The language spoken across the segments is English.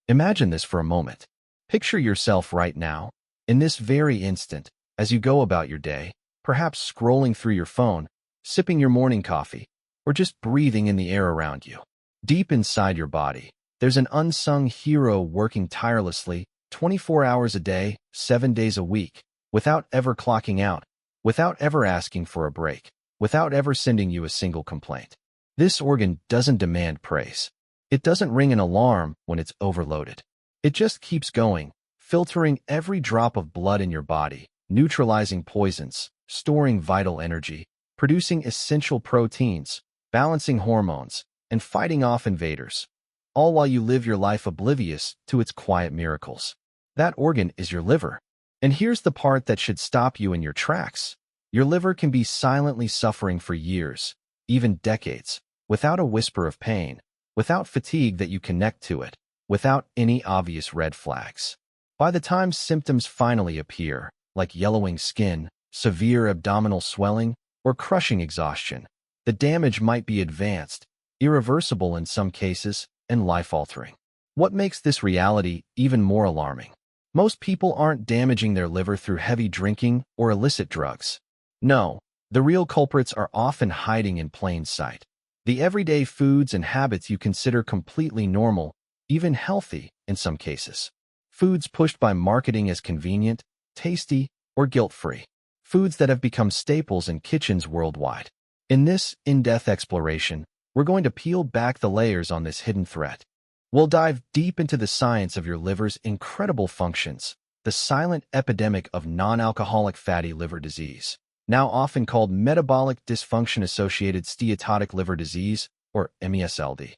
Imagine this for a moment. Picture yourself right now, in this very instant, as you go about your day, perhaps scrolling through your phone, sipping your morning coffee, or just breathing in the air around you. Deep inside your body, there's an unsung hero working tirelessly, 24 hours a day, 7 days a week, without ever clocking out, without ever asking for a break, without ever sending you a single complaint. This organ doesn't demand praise. It doesn't ring an alarm when it's overloaded. It just keeps going, filtering every drop of blood in your body, neutralizing poisons, storing vital energy, producing essential proteins, balancing hormones, and fighting off invaders, all while you live your life oblivious to its quiet miracles. That organ is your liver. And here's the part that should stop you in your tracks. Your liver can be silently suffering for years, even decades, without a whisper of pain, without fatigue that you connect to it, without any obvious red flags. By the time symptoms finally appear, like yellowing skin, severe abdominal swelling, or crushing exhaustion, the damage might be advanced, irreversible in some cases, and life-altering. What makes this reality even more alarming? Most people aren't damaging their liver through heavy drinking or illicit drugs. No, the real culprits are often hiding in plain sight. The everyday foods and habits you consider completely normal, even healthy in some cases. Foods pushed by marketing as convenient, tasty, or guilt-free. Foods that have become staples in kitchens worldwide. In this in-depth exploration, we're going to peel back the layers on this hidden threat. We'll dive deep into the science of your liver's incredible functions, the silent epidemic of non-alcoholic fatty liver disease, now often called metabolic dysfunction-associated steatotic liver disease, or MESLD.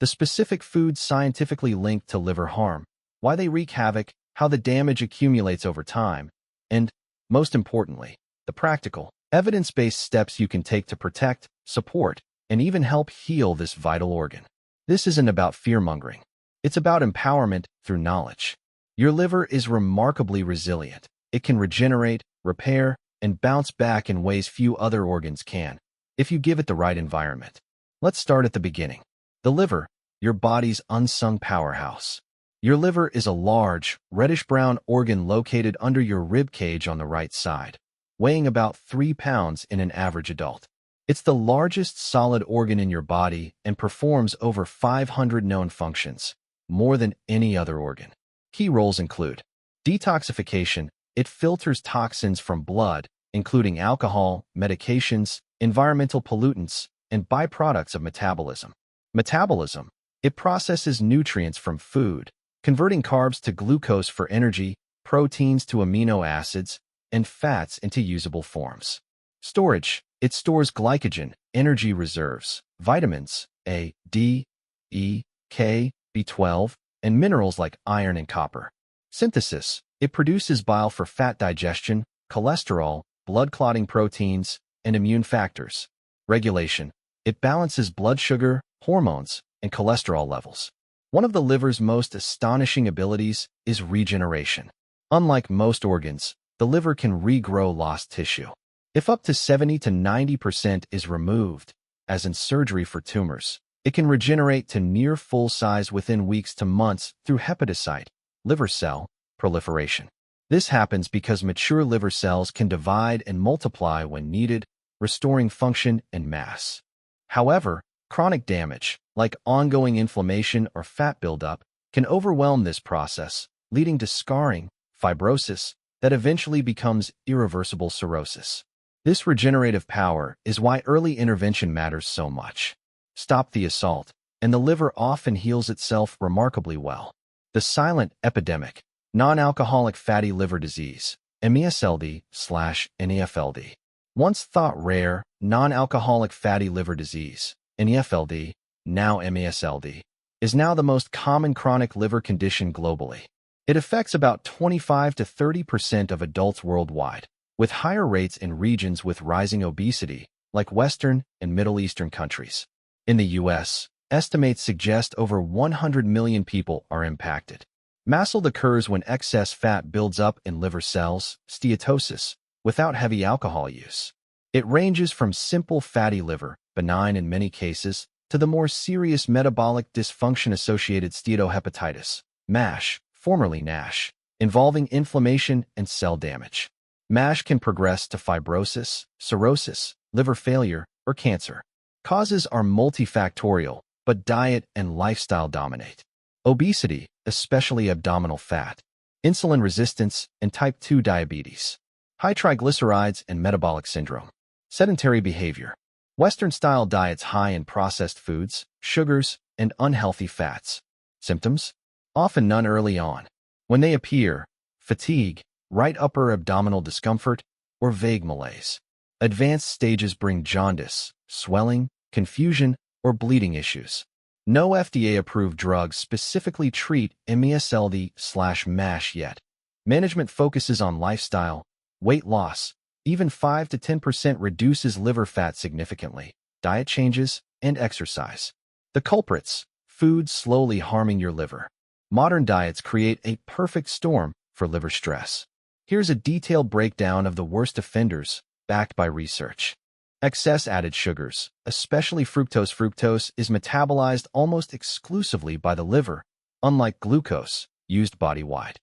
The specific foods scientifically linked to liver harm, why they wreak havoc, how the damage accumulates over time, and, most importantly, the practical, evidence-based steps you can take to protect, support, and even help heal this vital organ. This isn't about fear-mongering. It's about empowerment through knowledge. Your liver is remarkably resilient. It can regenerate, repair, and bounce back in ways few other organs can, if you give it the right environment. Let's start at the beginning. The liver, your body's unsung powerhouse. Your liver is a large, reddish-brown organ located under your rib cage on the right side, weighing about 3 pounds in an average adult. It's the largest solid organ in your body and performs over 500 known functions, more than any other organ. Key roles include detoxification. It filters toxins from blood, including alcohol, medications, environmental pollutants, and byproducts of metabolism. Metabolism. It processes nutrients from food, converting carbs to glucose for energy, proteins to amino acids, and fats into usable forms. Storage. It stores glycogen, energy reserves, vitamins A, D, E, K, B12, and minerals like iron and copper. Synthesis. It produces bile for fat digestion, cholesterol, blood-clotting proteins, and immune factors. Regulation. It balances blood sugar, hormones, and cholesterol levels. One of the liver's most astonishing abilities is regeneration. Unlike most organs, the liver can regrow lost tissue. If up to 70 to 90% is removed, as in surgery for tumors, it can regenerate to near full size within weeks to months through hepatocyte, liver cell, proliferation. This happens because mature liver cells can divide and multiply when needed, restoring function and mass. However, chronic damage, like ongoing inflammation or fat buildup, can overwhelm this process, leading to scarring, fibrosis, that eventually becomes irreversible cirrhosis. This regenerative power is why early intervention matters so much. Stop the assault, and the liver often heals itself remarkably well. The silent epidemic, non-alcoholic fatty liver disease, MESLD/NEFLD. Once thought rare, non-alcoholic fatty liver disease, NEFLD, now MESLD, is now the most common chronic liver condition globally. It affects about 25 to 30% of adults worldwide, with higher rates in regions with rising obesity, like Western and Middle Eastern countries. In the U.S., estimates suggest over 100 million people are impacted. MASLD occurs when excess fat builds up in liver cells, steatosis, without heavy alcohol use. It ranges from simple fatty liver, benign in many cases, to the more serious metabolic dysfunction-associated steatohepatitis, MASH, formerly NASH, involving inflammation and cell damage. MASH can progress to fibrosis, cirrhosis, liver failure, or cancer. Causes are multifactorial, but diet and lifestyle dominate. Obesity, especially abdominal fat, insulin resistance, and type 2 diabetes. High triglycerides and metabolic syndrome. Sedentary behavior. Western-style diets high in processed foods, sugars, and unhealthy fats. Symptoms? Often none early on. When they appear, fatigue, right upper abdominal discomfort, or vague malaise. Advanced stages bring jaundice, swelling, confusion, or bleeding issues. No FDA-approved drugs specifically treat MESLD/MASH yet. Management focuses on lifestyle, weight loss, even 5 to 10% reduces liver fat significantly, diet changes, and exercise. The culprits: foods slowly harming your liver. Modern diets create a perfect storm for liver stress. Here's a detailed breakdown of the worst offenders, backed by research. Excess added sugars, especially fructose. Fructose is metabolized almost exclusively by the liver, unlike glucose, used body-wide.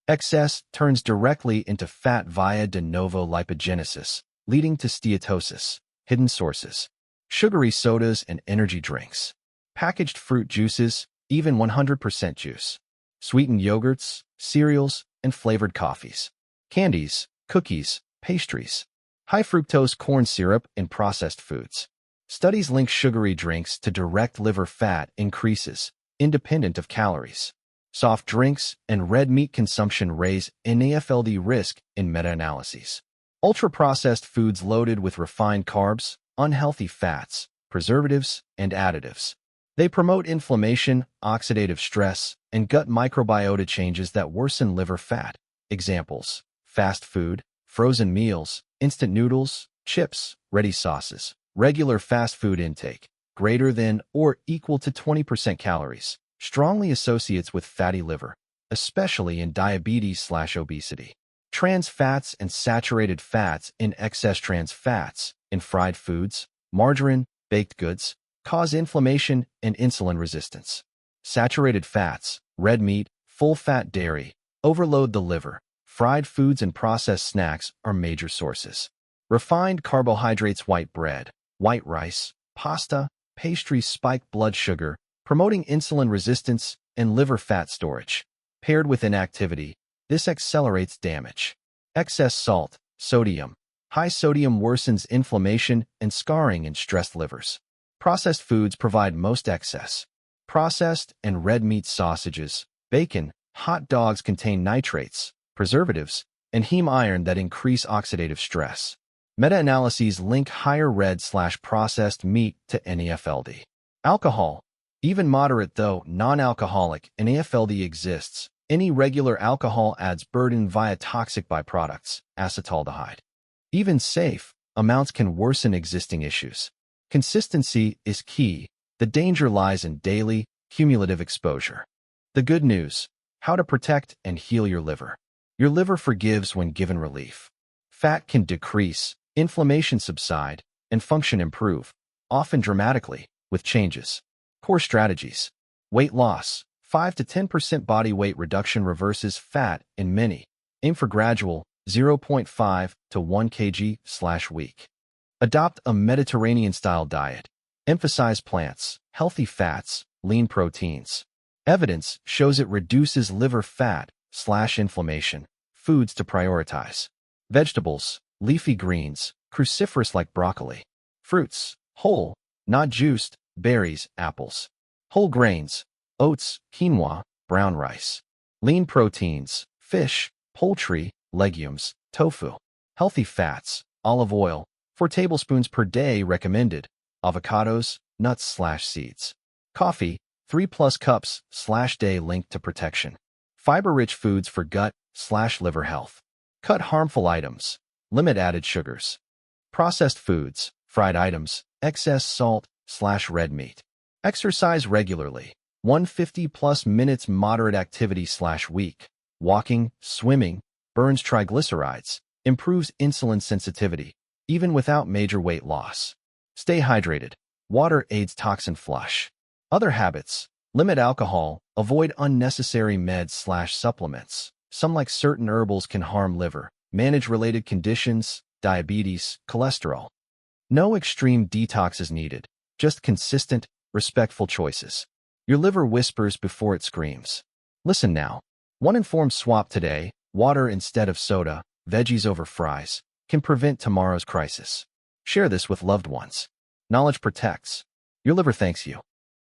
Excess turns directly into fat via de novo lipogenesis, leading to steatosis. Hidden sources: sugary sodas and energy drinks, packaged fruit juices, even 100% juice, sweetened yogurts, cereals, and flavored coffees, candies, cookies, pastries, high fructose corn syrup in processed foods. Studies link sugary drinks to direct liver fat increases, independent of calories. Soft drinks and red meat consumption raise NAFLD risk in meta-analyses. Ultra-processed foods loaded with refined carbs, unhealthy fats, preservatives, and additives. They promote inflammation, oxidative stress, and gut microbiota changes that worsen liver fat. Examples: fast food, frozen meals, instant noodles, chips, ready sauces. Regular fast food intake, greater than or equal to 20% calories, strongly associates with fatty liver, especially in diabetes/obesity. Trans fats and saturated fats in excess. Trans fats in fried foods, margarine, baked goods, cause inflammation and insulin resistance. Saturated fats, red meat, full-fat dairy, overload the liver. Fried foods and processed snacks are major sources. Refined carbohydrates: white bread, white rice, pasta, pastries spike blood sugar, promoting insulin resistance and liver fat storage. Paired with inactivity, this accelerates damage. Excess salt, sodium. High sodium worsens inflammation and scarring in stressed livers. Processed foods provide most excess. Processed and red meat: sausages, bacon, hot dogs contain nitrates, preservatives, and heme iron that increase oxidative stress. Meta-analyses link higher red/processed meat to NAFLD. Alcohol. Even moderate though non-alcoholic NAFLD exists. Any regular alcohol adds burden via toxic byproducts, acetaldehyde. Even safe amounts can worsen existing issues. Consistency is key. The danger lies in daily, cumulative exposure. The good news: how to protect and heal your liver. Your liver forgives when given relief. Fat can decrease, inflammation subside, and function improve, often dramatically, with changes. Core strategies: weight loss. 5 to 10% body weight reduction reverses fat in many. Aim for gradual, 0.5 to 1 kg/week. Adopt a Mediterranean-style diet. Emphasize plants, healthy fats, lean proteins. Evidence shows it reduces liver fat/inflammation. Foods to prioritize: vegetables, leafy greens, cruciferous like broccoli. Fruits, whole, not juiced, berries, apples. Whole grains, oats, quinoa, brown rice. Lean proteins, fish, poultry, legumes, tofu. Healthy fats, olive oil, 4 tablespoons per day recommended. Avocados, nuts/seeds. Coffee, 3+ cups/day linked to protection. Fiber-rich foods for gut/liver health. Cut harmful items. Limit added sugars. Processed foods, fried items, excess salt/red meat. Exercise regularly. 150+ minutes moderate activity/week. Walking, swimming, burns triglycerides, improves insulin sensitivity, even without major weight loss. Stay hydrated. Water aids toxin flush. Other habits: Limit alcohol. Avoid unnecessary meds/supplements. Some like certain herbals can harm liver. Manage related conditions, diabetes, cholesterol. No extreme detox is needed, just consistent, respectful choices. Your liver whispers before it screams. Listen now. One informed swap today, water instead of soda, veggies over fries, can prevent tomorrow's crisis. Share this with loved ones. Knowledge protects. Your liver thanks you.